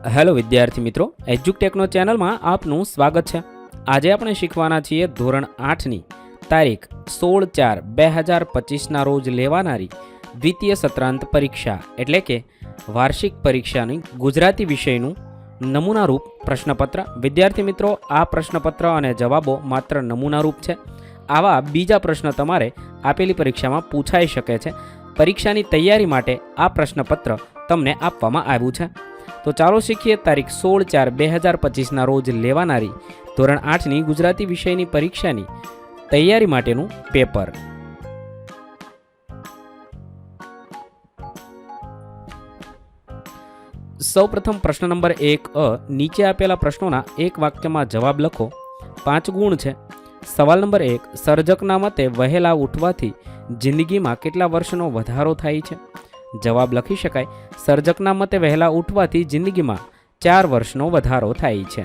Hello વિદ્યાર્થી મિત્રો, એજ્યુકટેકનો ચેનલમાં આપનું સ્વાગત છે। આજે આપણે શીખવાના છીએ ધોરણ 8ની તારીખ 16/4/2025ના રોજ લેવાનારી દ્વિતીય સત્રાંત પરીક્ષા એટલે કે વાર્ષિક પરીક્ષાની ગુજરાતી વિષયનું નમૂનારૂપ પ્રશ્નપત્ર। વિદ્યાર્થી મિત્રો, આ પ્રશ્નપત્ર અને જવાબો માત્ર નમૂનારૂપ છે। આવા બીજા પ્રશ્ન તમારે આપેલી પરીક્ષામાં પૂછાઈ શકે છે। પરીક્ષાની તૈયારી માટે આ પ્રશ્નપત્ર તમને આપવામાં આવ્યું છે। તો ચાલો શીખીએ તારીખ 16/4/2025ના રોજ લેવાનારી ધોરણ 8ની ગુજરાતી વિષયની પરીક્ષાની તૈયારી માટેનું પેપર। સૌપ્રથમ પ્રશ્ન નંબર 1 નીચે આપેલા પ્રશ્નોના એક વાક્યમાં જવાબ લખો। 5 ગુણ છે। સવાલ નંબર 1, સર્જકના મતે વહેલા ઉઠવાથી જિંદગીમાં કેટલા વર્ષનો વધારો થાય છે? જવાબ લખી શકાય, સર્જકના મતે વહેલા ઉઠવાથી જિંદગીમાં 4 વર્ષનો વધારો થાય છે।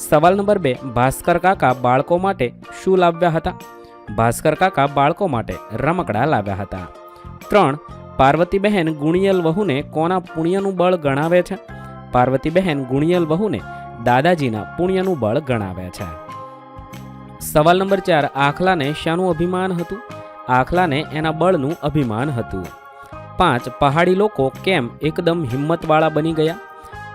સવાલ નંબર 2, ભાસ્કર કાકા બાળકો માટે શું લાવ્યા હતા? ભાસ્કર કાકા બાળકો માટે રમકડા લાવ્યા હતા। 3, પાર્વતીબહેન ગુણિયલ વહુને કોના પુણ્યનું બળ ગણાવે છે? પાર્વતીબહેન ગુણિયલ વહુને દાદાજીના પુણ્યનું બળ ગણાવે છે। સવાલ નંબર 4, આખલાને શાનું અભિમાન હતું? આખલાને એના બળનું અભિમાન હતું। 5, પહાડી લોકો કેમ એકદમ હિંમતવાળા બની ગયા?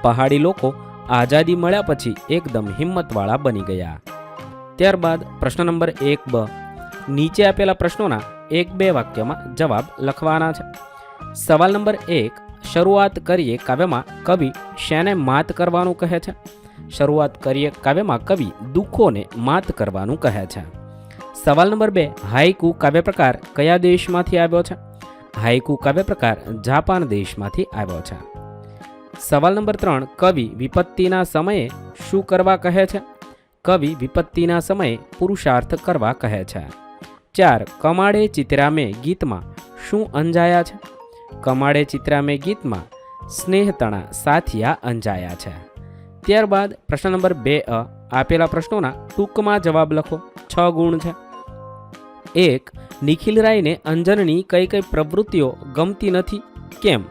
પહાડી લોકો આઝાદી મળ્યા પછી એકદમ હિંમતવાળા બની ગયા। ત્યારબાદ પ્રશ્ન નંબર 1b, નીચે આપેલા પ્રશ્નોના 1-2 વાક્યમાં જવાબ લખવાના છે। સવાલ નંબર 1, શરૂઆત કરીએ કાવ્યમાં કવિ શેને માત કરવાનું કહે છે? શરૂઆત કરીએ કાવ્યમાં કવિ દુઃખોને માત કરવાનું કહે છે। સવાલ નંબર 2, હાઈકુ કાવ્ય પ્રકાર કયા દેશમાંથી આવ્યો છે? હાઈકુ કાવ્ય પ્રકાર જાપાન દેશમાંથી આવ્યો છે। સવાલ નંબર 3, કવિ વિપત્તિના સમયે શું કરવા કહે છે? કવિ વિપત્તિના સમયે પુરુષાર્થ કરવા કહે છે। 4, કમાડે ચિત્રામે ગીતમાં શું અંજાયા છે? કમાડે ચિત્રામે ગીતમાં સ્નેહતણા સાથિયા અંજાયા છે। ત્યારબાદ પ્રશ્ન નંબર 2 આપેલા પ્રશ્નોના ટૂંકમાં જવાબ લખો। 6 ગુણ છે। 1, નિખિલ રાયને અંજનની કઈ કઈ પ્રવૃત્તિઓ ગમતી નથી, કેમ?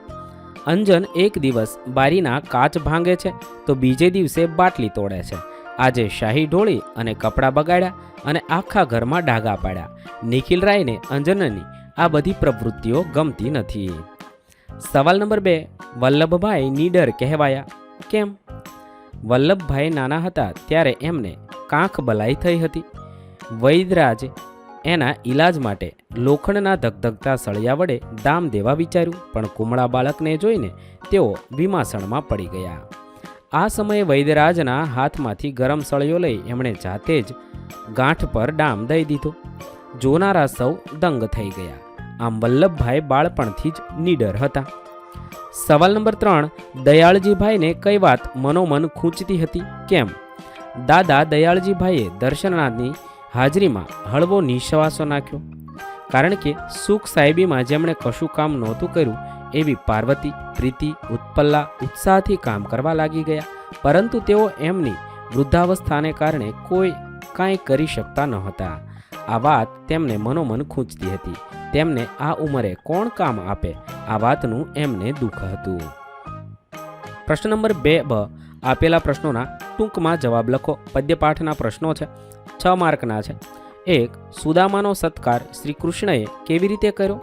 અંજન એક દિવસ બારીના કાચ ભાંગે છે તો બીજે દિવસે બાટલી તોડે છે। આજે શાહી ઢોળી અને કપડાં બગાડ્યા અને આખા ઘરમાં ડાઘા પાડ્યા। નિખિલ રાયને અંજનની આ બધી પ્રવૃત્તિઓ ગમતી નથી। સવાલ નંબર 2, વલ્લભભાઈ નીડર કહેવાયા, કેમ? વલ્લભભાઈ નાના હતા ત્યારે એમને કાંખ બલાઈ થઈ હતી। વૈદરાજ એના ઈલાજ માટે લોખંડના ધગધગતા સળિયા વડે દામ દેવા વિચાર્યું, પણ કુમળા બાળકને જોઈને તેઓ વિમાસણમાં પડી ગયા। આ સમયે વૈદરાજના હાથમાંથી ગરમ સળિયો લઈ એમણે જાતે જ ગાંઠ પર ડામ દઈ દીધો। જોનારા સૌ દંગ થઈ ગયા। આમ વલ્લભભાઈ બાળપણથી જ નીડર હતા। સવાલ નંબર 3, દયાળજીભાઈને કઈ વાત મનોમન ખૂંચતી હતી, કેમ? દાદા દયાળજીભાઈએ દર્શનાથની હાજરીમાં હળવો નિશ્વાસો નાખ્યો, કારણ કે સુખ સાહેબીમાં જેમણે કશું કામ નહોતું કર્યું એવી પાર્વતી, પ્રીતિ, ઉત્પલ્લા ઉત્સાહથી કામ કરવા લાગી ગયા, પરંતુ તેઓ એમની વૃદ્ધાવસ્થાને કારણે કાંઈ કરી શકતા નહોતા। આ વાત તેમને મનોમન ખૂંચતી હતી। તેમને આ ઉંમરે કોણ કામ આપે, આ વાતનું એમને દુઃખ હતું। પ્રશ્ન નંબર 2b આપેલા પ્રશ્નોના ટૂંકમાં જવાબ લખો। પદ્યપાઠના પ્રશ્નો છે, 6 માર્કના છે। 1, સુદામાનો સત્કાર શ્રી કૃષ્ણએ કેવી રીતે કર્યો?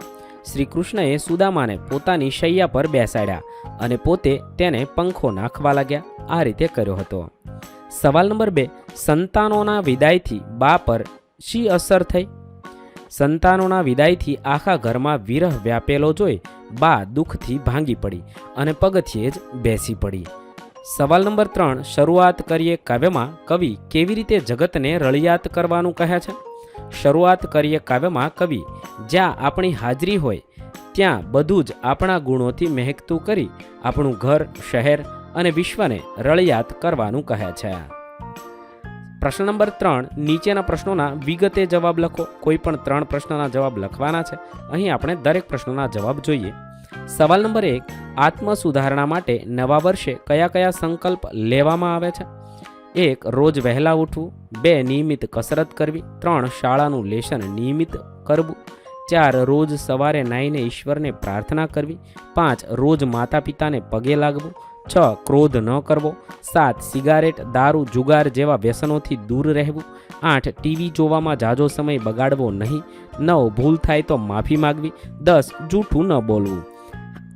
શ્રી કૃષ્ણએ સુદામાને પોતાની શૈયા પર બેસાડ્યા અને પોતે તેને પંખો નાખવા લાગ્યા, આ રીતે કર્યો હતો। સવાલ નંબર 2, સંતાનોના વિદાયથી બા પર શી અસર થઈ? સંતાનોના વિદાયથી આખા ઘરમાં વિરહ વ્યાપેલો જોઈ બા દુઃખથી ભાંગી પડી અને પગથિયે જ બેસી પડી। સવાલ નંબર 3, શરૂઆત કરીએ કાવ્યમાં કવિ કેવી રીતે જગતને રળિયાત કરવાનું કહે છે? શરૂઆત કરીએ કાવ્યમાં કવિ જ્યાં આપણી હાજરી હોય ત્યાં બધું જ આપણા ગુણોથી મહેકતું કરી આપણું ઘર, શહેર અને વિશ્વને રળિયાત કરવાનું કહે છે। પ્રશ્ન નંબર 3, નીચેના પ્રશ્નોના વિગતે જવાબ લખો। કોઈ પણ 3 પ્રશ્નના જવાબ લખવાના છે। અહીં આપણે દરેક પ્રશ્નોના જવાબ જોઈએ। સવાલ નંબર 1, આત્મ સુધારણા માટે નવા વર્ષે કયા કયા સંકલ્પ લેવામાં આવે છે? 1, રોજ વહેલા ઉઠવું। 2, નિયમિત કસરત કરવી। 3, શાળાનું લેશન નિયમિત કરવું। 4, રોજ સવારે નાહીને ઈશ્વરને પ્રાર્થના કરવી। 5, રોજ માતા પિતાને પગે લાગવું। 6. ક્રોધ ન કરવો. 7. સિગારેટ, દારૂ, જુગાર જેવા વ્યસનોથી દૂર રહેવું. 8. ટીવી જોવામાં ઝાઝો સમય બગાડવો નહીં. 9. ભૂલ થાય તો માફી માગવી. 10. જૂઠું ન બોલવું.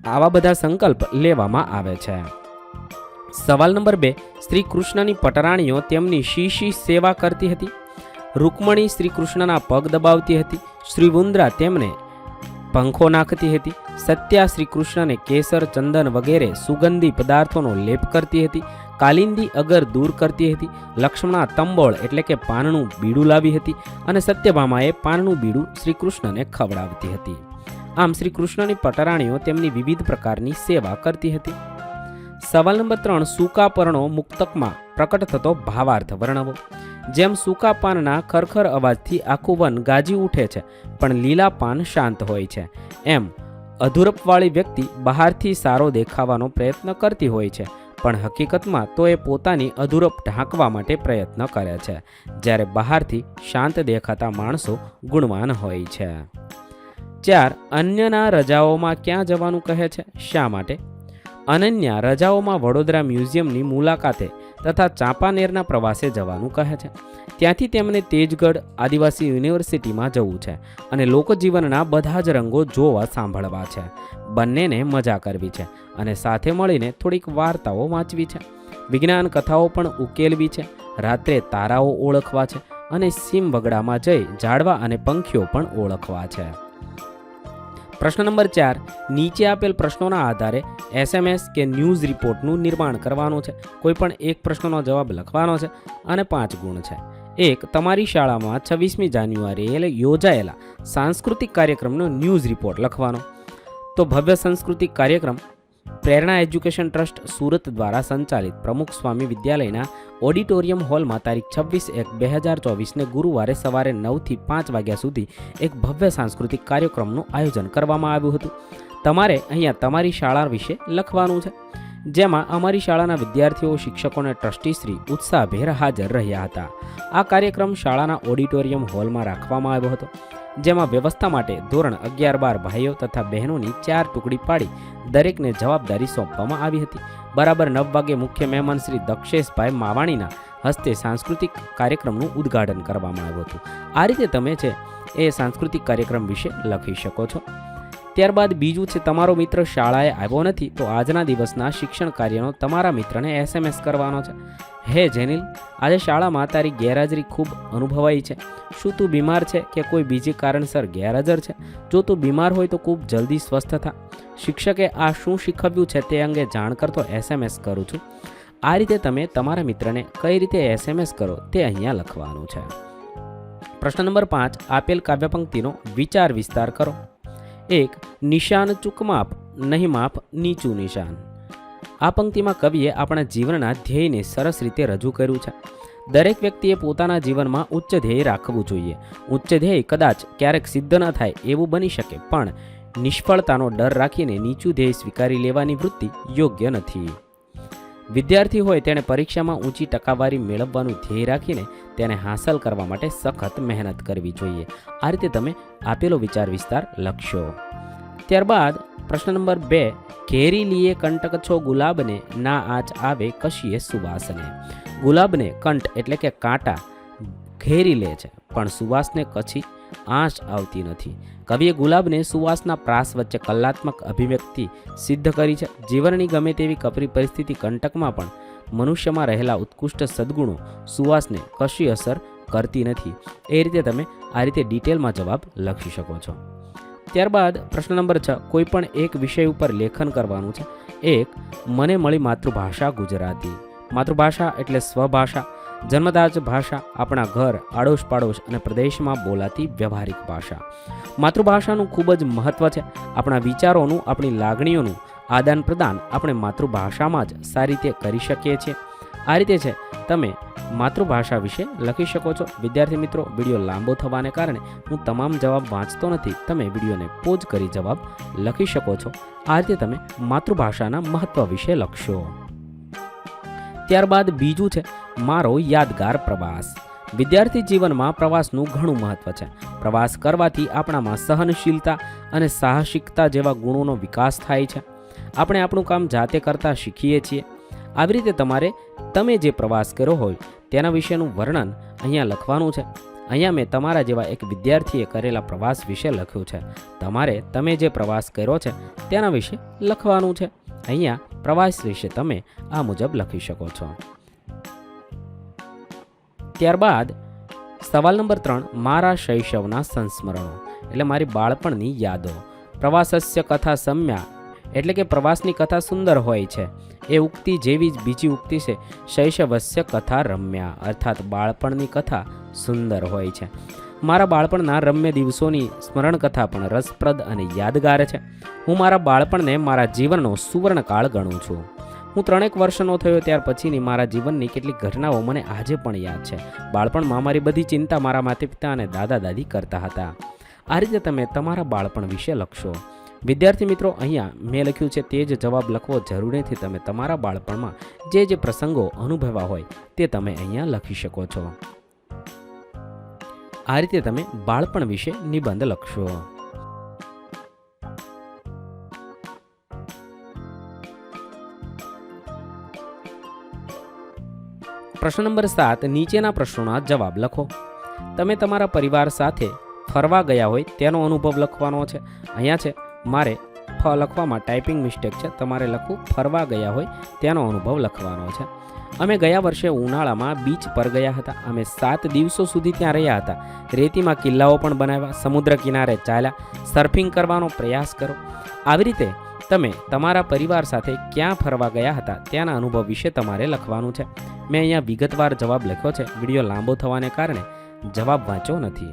આવા બધા સંકલ્પ લેવામાં આવે છે. સવાલ નંબર 2. શ્રી કૃષ્ણની પટરાણીઓ તેમની શી સેવા કરતી હતી? રૂકમણી શ્રી કૃષ્ણના પગ દબાવતી હતી. શ્રીવુંદ્રા તેમને પંખો નાખતી હતી. સત્યા શ્રી કૃષ્ણને કેસર, ચંદન વગેરે સુગંધી પદાર્થોનો લેપ કરતી હતી. કાલિંદી અગર દૂર કરતી હતી. લક્ષ્મણા તંબોળ એટલે કે પાનનું બીડું લાવી હતી. અને સત્યભામાએ પાનનું બીડું શ્રી કૃષ્ણને ખવડાવતી હતી. આમ શ્રી કૃષ્ણની પટરાણીઓ તેમની વિવિધ પ્રકારની સેવા કરતી હતી. સવાલ નંબર 3. સૂકા પર્ણો મુક્તકમાં પ્રકટ થતો ભાવાર્થ વર્ણવો. જેમ સૂકા પાનના ખરખર અવાજથી આખું વન ગાજી ઉઠે છે, પણ લીલા પાન શાંત હોય છે, એમ અધૂરપવાળી વ્યક્તિ બહારથી સારો દેખાવાનો પ્રયત્ન કરતી હોય છે, પણ હકીકતમાં તો એ પોતાની અધૂરપ ઢાંકવા માટે પ્રયત્ન કરે છે. જ્યારે બહારથી શાંત દેખાતા માણસો ગુણવાન હોય છે. 4. અન્યના રજાઓમાં ક્યાં જવાનું કહે છે? શા માટે? અનન્યા રજાઓમાં વડોદરા મ્યુઝિયમની મુલાકાતે તથા ચાંપાનેરના પ્રવાસે જવાનું કહે છે. ત્યાંથી તેમને તેજગઢ આદિવાસી યુનિવર્સિટીમાં જવું છે અને લોકજીવનના બધા જ રંગો જોવા સાંભળવા છે. બંનેને મજા કરવી છે અને સાથે મળીને થોડીક વાર્તાઓ વાંચવી છે. વિજ્ઞાન કથાઓ પણ ઉકેલવી છે. રાત્રે તારાઓ ઓળખવા છે અને સીમ વગડામાં જઈ ઝાડવા અને પંખીઓ પણ ઓળખવા છે. પ્રશ્ન નંબર 4. નીચે આપેલ પ્રશ્નોના આધારે SMS કે ન્યૂઝ રિપોર્ટનું નિર્માણ કરવાનું છે. કોઈ પણ એક પ્રશ્નનો જવાબ લખવાનો છે અને 5 ગુણ છે. 1. તમારી શાળામાં 26મી જાન્યુઆરીએ યોજાયેલા સાંસ્કૃતિક કાર્યક્રમનો ન્યૂઝ રિપોર્ટ લખવાનો. તો ભવ્ય સાંસ્કૃતિક કાર્યક્રમ પ્રેરણા એજ્યુકેશન ટ્રસ્ટ સુરત દ્વારા સંચાલિત પ્રમુખ સ્વામી વિદ્યાલયના ઓડિટોરિયમ હોલમાં તારીખ 26/1/2024ને ગુરુવારે સવારે 9 થી 5 વાગ્યા સુધી એક ભવ્ય સાંસ્કૃતિક કાર્યક્રમનું આયોજન કરવામાં આવ્યું હતું. તમારે અહીંયા તમારી શાળા વિશે લખવાનું છે, જેમાં અમારી શાળાના વિદ્યાર્થીઓ, શિક્ષકો અને ટ્રસ્ટીશ્રી ઉત્સાહભેર હાજર રહ્યા હતા. આ કાર્યક્રમ શાળાના ઓડિટોરિયમ હોલમાં રાખવામાં આવ્યો હતો, જેમાં વ્યવસ્થા માટે ધોરણ 11-12 ભાઈઓ તથા બહેનોની 4 ટુકડી પાડી દરેકને જવાબદારી સોંપવામાં આવી હતી. બરાબર 9 વાગે મુખ્ય મહેમાન શ્રી દક્ષેશભાઈ માવાણીના હસ્તે સાંસ્કૃતિક કાર્યક્રમનું ઉદ્ઘાટન કરવામાં આવ્યું હતું. આ રીતે તમે છે એ સાંસ્કૃતિક કાર્યક્રમ વિશે લખી શકો છો. ત્યારબાદ બીજું છે, તમારો મિત્ર શાળાએ આવ્યો નથી તો આજના દિવસના શિક્ષણ કાર્યનો તમારા મિત્રને SMS કરવાનો છે. હે જેનિલ, આજે શાળામાં તારી ગેરહાજરી ખૂબ અનુભવાઈ છે. શું તું બીમાર છે કે કોઈ બીજી કારણસર ગેરહાજર છે? જો તું બીમાર હોય તો ખૂબ જલ્દી સ્વસ્થ થા. શિક્ષકે આ શું શીખવ્યું છે તે અંગે જાણ કરતો SMS કરું છું. આ રીતે તમે તમારા મિત્રને કઈ રીતે SMS કરો તે અહીંયા લખવાનું છે. પ્રશ્ન નંબર 5. આપેલ કાવ્યપંક્તિનો વિચાર વિસ્તાર કરો. 1. નિશાન ચૂકમાપ, નહીં માપ નીચું નિશાન. આ પંક્તિમાં કવિએ આપણા જીવનના ધ્યેયને સરસ રીતે રજૂ કર્યું છે. દરેક વ્યક્તિએ પોતાના જીવનમાં ઉચ્ચ ધ્યેય રાખવું જોઈએ. ઉચ્ચ ધ્યેય કદાચ ક્યારેક સિદ્ધ ન થાય એવું બની શકે, પણ નિષ્ફળતાનો ડર રાખીને નીચું ધ્યેય સ્વીકારી લેવાની વૃત્તિ યોગ્ય નથી. વિદ્યાર્થી હોય તેણે પરીક્ષામાં ઊંચી ટકાવારી મેળવવાનું ધ્યેય રાખીને તેને હાંસલ કરવા માટે સખત મહેનત કરવી જોઈએ. આ રીતે તમે આપેલો વિચાર વિસ્તાર લખશો. ત્યારબાદ પ્રશ્ન નંબર 2. ઘેરી લીએ કંટક છો ગુલાબને, ના આંચ આવે કશીએ સુવાસને. ગુલાબને કંટ એટલે કે કાંટા ઘેરી લે છે, પણ સુવાસને કછી આંચ આવતી નથી. કવિએ ગુલાબને સુવાસના પ્રાસ વચ્ચે કલાત્મક અભિવ્યક્તિ સિદ્ધ કરી છે. જીવનની ગમે તેવી કપરી પરિસ્થિતિ કંટકમાં પણ મનુષ્યમાં રહેલા ઉત્કૃષ્ટ સદ્ગુણો સુવાસને કશી અસર કરતી નથી. એ રીતે તમે આ રીતે ડિટેલમાં જવાબ લખી શકો છો. ત્યારબાદ પ્રશ્ન નંબર 6. કોઈ પણ એક વિષય ઉપર લેખન કરવાનું છે. 1. મને મળી માતૃભાષા ગુજરાતી. માતૃભાષા એટલે સ્વભાષા, જન્મદાજ ભાષા, આપણા ઘર, આડોશ પાડોશ અને પ્રદેશમાં બોલાતી વ્યવહારિક ભાષા. માતૃભાષાનું ખૂબ જ મહત્ત્વ છે. આપણા વિચારોનું, આપણી લાગણીઓનું આદાન પ્રદાન આપણે માતૃભાષામાં જ સારી રીતે કરી શકીએ છીએ. આ રીતે છે તમે માતૃભાષા વિશે લખી શકો છો. વિદ્યાર્થી મિત્રો, વિડીયો લાંબો થવાને કારણે હું તમામ જવાબ વાંચતો નથી. તમે વિડીયોને પોઝ કરી જવાબ લખી શકો છો. આ રીતે તમે માતૃભાષાના મહત્ત્વ વિશે લખશો. ત્યારબાદ બીજું છે, મારો યાદગાર પ્રવાસ. વિદ્યાર્થી જીવનમાં પ્રવાસનું ઘણું મહત્ત્વ છે. પ્રવાસ કરવાથી આપણામાં સહનશીલતા અને સાહસિકતા જેવા ગુણોનો વિકાસ થાય છે. આપણે આપણું કામ જાતે કરતાં શીખીએ છીએ. આવી રીતે તમારે તમે જે પ્રવાસ કર્યો હોય તેના વિશેનું વર્ણન અહીંયા લખવાનું છે. અહીંયા મેં તમારા જેવા એક વિદ્યાર્થીએ કરેલા પ્રવાસ વિશે લખ્યું છે. તમારે તમે જે પ્રવાસ કર્યો છે તેના વિશે લખવાનું છે. અહીંયા પ્રવાસ વિશે તમે આ મુજબ લખી શકો છો. ત્યારબાદ સવાલ નંબર 3, મારા શૈશવના સંસ્મરણો એટલે મારી બાળપણની યાદો. પ્રવાસસ્ય કથા સમ્યા એટલે કે પ્રવાસની કથા સુંદર હોય છે. એ ઉક્તિ જેવી જ બીજી ઉક્તિ છે, શૈશવસ્ય કથા રમ્યા, અર્થાત બાળપણની કથા સુંદર હોય છે. મારા બાળપણના રમ્ય દિવસોની સ્મરણ કથા પણ રસપ્રદ અને યાદગાર છે. હું મારા બાળપણને મારા જીવનનો સુવર્ણકાળ ગણું છું. હું 3 વર્ષનો થયો ત્યાર પછીની મારા જીવનની કેટલીક ઘટનાઓ મને આજે પણ યાદ છે. બાળપણમાં મારી બધી ચિંતા મારા માતા પિતા અને દાદા દાદી કરતા હતા. આ રીતે તમે તમારા બાળપણ વિશે લખશો. વિદ્યાર્થી મિત્રો, અહીંયા મેં લખ્યું છે તે જ જવાબ લખવો જરૂરી નથી. તમે તમારા બાળપણમાં જે પ્રસંગો અનુભવ્યા હોય તે તમે અહીંયા લખી શકો છો. આ રીતે તમે બાળપણ વિશે નિબંધ લખશો. પ્રશ્ન નંબર 7, નીચેના પ્રશ્નોના જવાબ લખો. તમે તમારા પરિવાર સાથે ફરવા ગયા હોય તેનો અનુભવ લખવાનો છે. અહીંયા છે મારે લખવામાં ટાઈપિંગ મિસ્ટેક છે. તમારે લખવું ફરવા ગયા હોય તેનો અનુભવ લખવાનો છે. અમે ગયા વર્ષે ઉનાળામાં બીચ પર ગયા હતા. અમે 7 દિવસો સુધી ત્યાં રહ્યા હતા. રેતીમાં કિલ્લાઓ પણ બનાવ્યા, સમુદ્ર કિનારે ચાલ્યા, સર્ફિંગ કરવાનો પ્રયાસ કરો. આવી રીતે તમે તમારા પરિવાર સાથે ક્યાં ફરવા ગયા હતા ત્યાંના અનુભવ વિશે તમારે લખવાનું છે. મેં અહીંયા વિગતવાર જવાબ લખ્યો છે. વિડીયો લાંબો થવાને કારણે જવાબ વાંચ્યો નથી.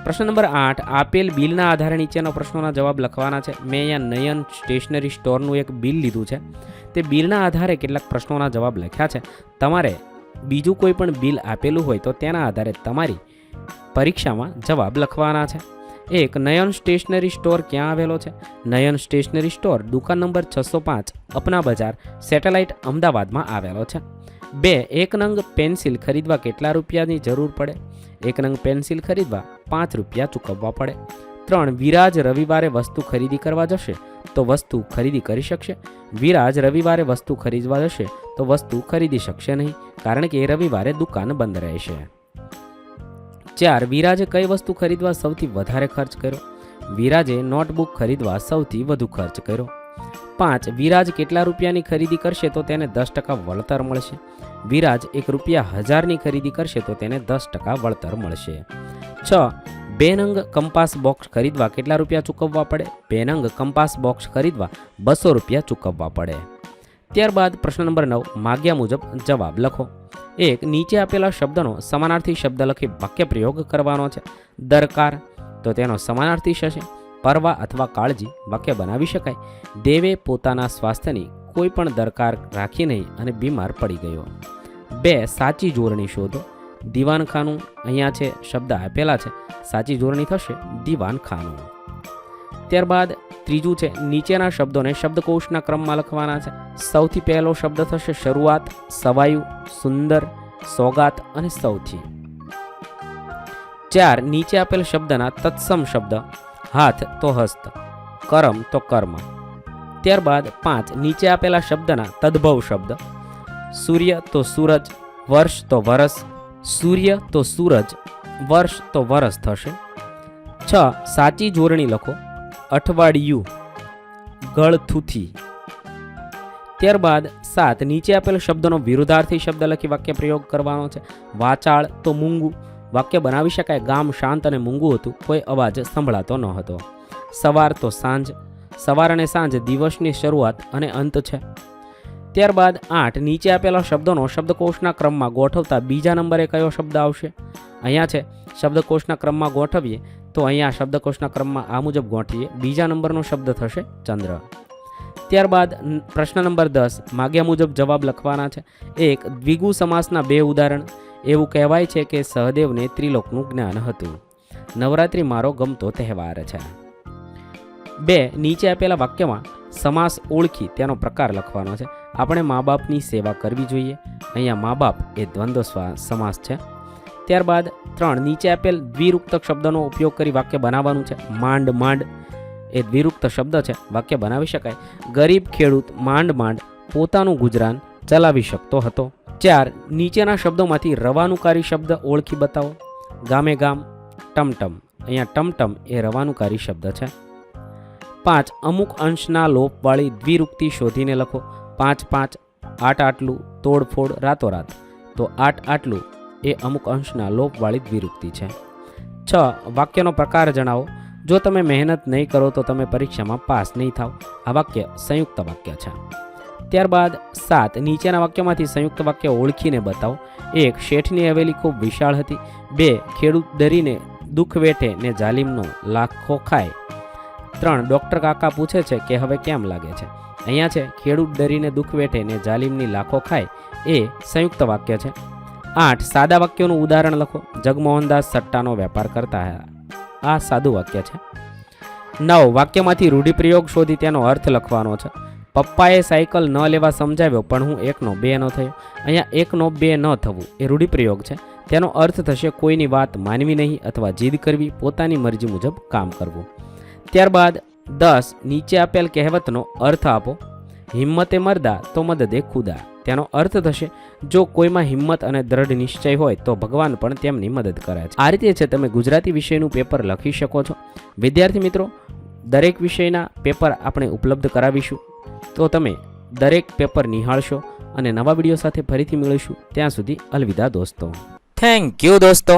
પ્રશ્ન નંબર 8, આપેલ બિલના આધારે નીચેના પ્રશ્નોના જવાબ લખવાના છે. મેં અહીંયા નયન સ્ટેશનરી સ્ટોરનું એક બિલ લીધું છે. તે બિલના આધારે કેટલાક પ્રશ્નોના જવાબ લખ્યા છે. તમારે બીજું કોઈ પણ બિલ આપેલું હોય તો તેના આધારે તમારી પરીક્ષામાં જવાબ લખવાના છે. 1, નયન સ્ટેશનરી સ્ટોર ક્યાં આવેલો છે? નયન સ્ટેશનરી સ્ટોર દુકાન નંબર 605 અપના બજાર, સેટેલાઇટ, અમદાવાદમાં આવેલો છે. 2, 1 નંગ પેન્સિલ ખરીદવા કેટલા રૂપિયાની જરૂર પડે? 1 નંગ પેન્સિલ ખરીદવા 5 રૂપિયા ચૂકવવા પડે. 3, વિરાજ રવિવારે વસ્તુ ખરીદી કરવા જશે તો વસ્તુ ખરીદી કરી શકશે? વિરાજ રવિવારે વસ્તુ ખરીદવા જશે તો વસ્તુ ખરીદી શકશે નહીં, કારણ કે રવિવારે દુકાન બંધ રહેશે. 4, વિરાજે કઈ વસ્તુ ખરીદવા સૌથી વધારે ખર્ચ કર્યો? વિરાજે નોટબુક ખરીદવા સૌથી વધુ ખર્ચ કર્યો. 5, વિરાજ કેટલા રૂપિયાની ખરીદી કરશે તો તેને 10% વળતર મળશે? વિરાજ 1 રૂપિયા 1000ની ખરીદી કરશે તો તેને 10% વળતર મળશે. 6, 2 નંગ કંપાસ બોક્સ ખરીદવા કેટલા રૂપિયા ચૂકવવા પડે? 2 નંગ કંપાસ બોક્સ ખરીદવા 200 રૂપિયા ચૂકવવા પડે. ત્યારબાદ પ્રશ્ન નંબર 9, માગ્યા મુજબ જવાબ લખો. 1, નીચે આપેલા શબ્દનો સમાનાર્થી શબ્દ લખી વાક્ય પ્રયોગ કરવાનો છે. દરકાર તો તેનો સમાનાર્થી થશે પરવા અથવા કાળજી. વાક્ય બનાવી શકાય. દેવે પોતાના સ્વાસ્થ્યની કોઈ પણ દરકાર રાખી નહીં અને બીમાર પડી ગયો. 2, સાચી જોડણી શોધો. દીવાનખાનું અહીંયા છે શબ્દ આપેલા છે, સાચી જોડણી થશે દીવાનખાનું. ત્યારબાદ ત્રીજું છે નીચેના શબ્દોને શબ્દકોશના ક્રમમાં લખવાના છે. સૌથી પહેલો શબ્દ થશે શરૂઆત, સવાયું, સુંદર, સોગાત અને સૌથી. 4, નીચે આપેલ શબ્દના તત્સમ શબ્દ. હાથ તો હસ્ત, કરમ તો કર્મ. ત્યારબાદ 5, નીચે આપેલા શબ્દના તદ્ભવ શબ્દ. સૂર્ય તો સૂરજ, વર્ષ તો વરસ. સૂર્ય તો સૂરજ, વર્ષ તો વરસ થશે. 6, સાચી જોડણી લખો. અઠવાડિયું, ગળથુથી. ત્યારબાદ 7, નીચે આપેલ શબ્દનો વિરુદ્ધાર્થી શબ્દ લખી વાક્ય પ્રયોગ કરવાનો છે. વાચાળ તો મૂંગું. વાક્ય બનાવી શકાય. ગામ શાંત અને મૂંગું હતું, કોઈ અવાજ સંભળાતો ન હતો. સવાર તો સાંજ. સવાર અને સાંજ દિવસની શરૂઆત અને અંત છે. ત્યારબાદ 8, નીચે આપેલા શબ્દોનો શબ્દકોશના ક્રમમાં ગોઠવતા બીજા નંબરે કયો શબ્દ આવશે? અહીંયા છે શબ્દકોશના ક્રમમાં ગોઠવીએ તો અહીંયા શબ્દકોશના ક્રમમાં આ મુજબ ગોઠવીએ. બીજા નંબરનો શબ્દ થશે ચંદ્ર. ત્યારબાદ પ્રશ્ન નંબર 10, માગ્યા મુજબ જવાબ લખવાના છે. 1, દ્વિગુ સમાસના 2 ઉદાહરણ. એવું કહેવાય છે કે સહદેવને ત્રિલોકનું જ્ઞાન હતું. નવરાત્રિ મારો ગમતો તહેવાર છે. 2, નીચે આપેલા વાક્યમાં સમાસ ઓળખી તેનો પ્રકાર લખવાનો છે. આપણે મા બાપની સેવા કરવી જોઈએ. અહીંયા મા બાપ એ દ્વંદ્વ સમાસ છે. ત્યારબાદ 3, નીચે આપેલ દ્વિરુક્તક શબ્દનો ઉપયોગ કરી વાક્ય બનાવવાનું છે. માંડ માંડ એ દ્વિરુક્ત શબ્દ છે, વાક્ય બનાવી શકાય. ગરીબ ખેડૂત માંડ માંડ પોતાનું ગુજરાન ચલાવી શકતો હતો. 4. નીચેના શબ્દોમાંથી રવાનુકારી શબ્દ ઓળખી બતાવો. ગામે ગામ, ટમટમ. અહીંયા ટમટમ એ રવાનુકારી શબ્દ છે. 5. અમુક અંશના લોપવાળી દ્વિરુક્તિ શોધીને લખો. 5 5, આટ આટલું, તોડફોડ, રાતોરાત. તો આટ આટલું એ અમુક અંશના લોપવાળી દ્વિરુક્તિ છે. 6. વાક્યનો પ્રકાર જણાવો. જો તમે મહેનત નહીં કરો તો તમે પરીક્ષામાં પાસ નહીં થાવ. આ વાક્ય સંયુક્ત વાક્ય છે. ત્યારબાદ 7. નીચેના વાક્યમાંથી સંયુક્ત વાક્ય ઓળખીને બતાવો. 1. શેઠની હવેલી ખૂબ વિશાળ હતી. 2. ખેડૂત ડરીને દુઃખ વેઠે ને જાલિમનો લાખો ખાય. 3. ડૉક્ટર કાકા પૂછે છે કે હવે કેમ લાગે છે. અહીંયા છે ખેડૂત ડરીને દુઃખ વેઠે ને જાલિમની લાખો ખાય, એ સંયુક્ત વાક્ય છે. 8. સાદા વાક્યોનું ઉદાહરણ લખો. જગમોહનદાસ સટ્ટાનો વેપાર કરતા હતા. આ સાદું વાક્ય છે. 9. વાક્યમાંથી રૂઢિપ્રયોગ શોધી તેનો અર્થ લખવાનો છે. પપ્પાએ સાયકલ ન લેવા સમજાવ્યો પણ હું 1 નો 2 ન થયો. અહીંયા 1 નો 2 ન થવું એ રૂઢિપ્રયોગ છે. તેનો અર્થ થશે કોઈની વાત માનવી નહીં અથવા જીદ કરવી, પોતાની મરજી મુજબ કામ કરવું. ત્યારબાદ 10. નીચે આપેલ કહેવતનો અર્થ આપો. હિંમતે મરદા તો મદદે ખુદા. તેનો અર્થ થશે જો કોઈમાં હિંમત અને દ્રઢ નિશ્ચય હોય તો ભગવાન પણ તેમની મદદ કરે છે. આ રીતે છે તમે ગુજરાતી વિષયનું પેપર લખી શકો છો. વિદ્યાર્થી મિત્રો, દરેક વિષયના પેપર આપણે ઉપલબ્ધ કરાવીશું, તો તમે દરેક પેપર નિહાળશો અને નવા વિડીયો સાથે ફરીથી મળીશું. ત્યાં સુધી અલવિદા દોસ્તો. થેન્ક યુ દોસ્તો.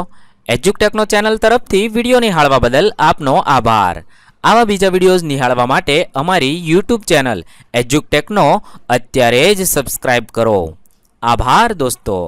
એજ્યુકટેકનો ચેનલ તરફથી વિડીયો નિહાળવા બદલ આપનો આભાર. આવા બીજા વિડીયોઝ નિહાળવા માટે અમારી યુટ્યુબ ચેનલ એજ્યુકટેકનો અત્યારે જ સબસ્ક્રાઇબ કરો. આભાર દોસ્તો.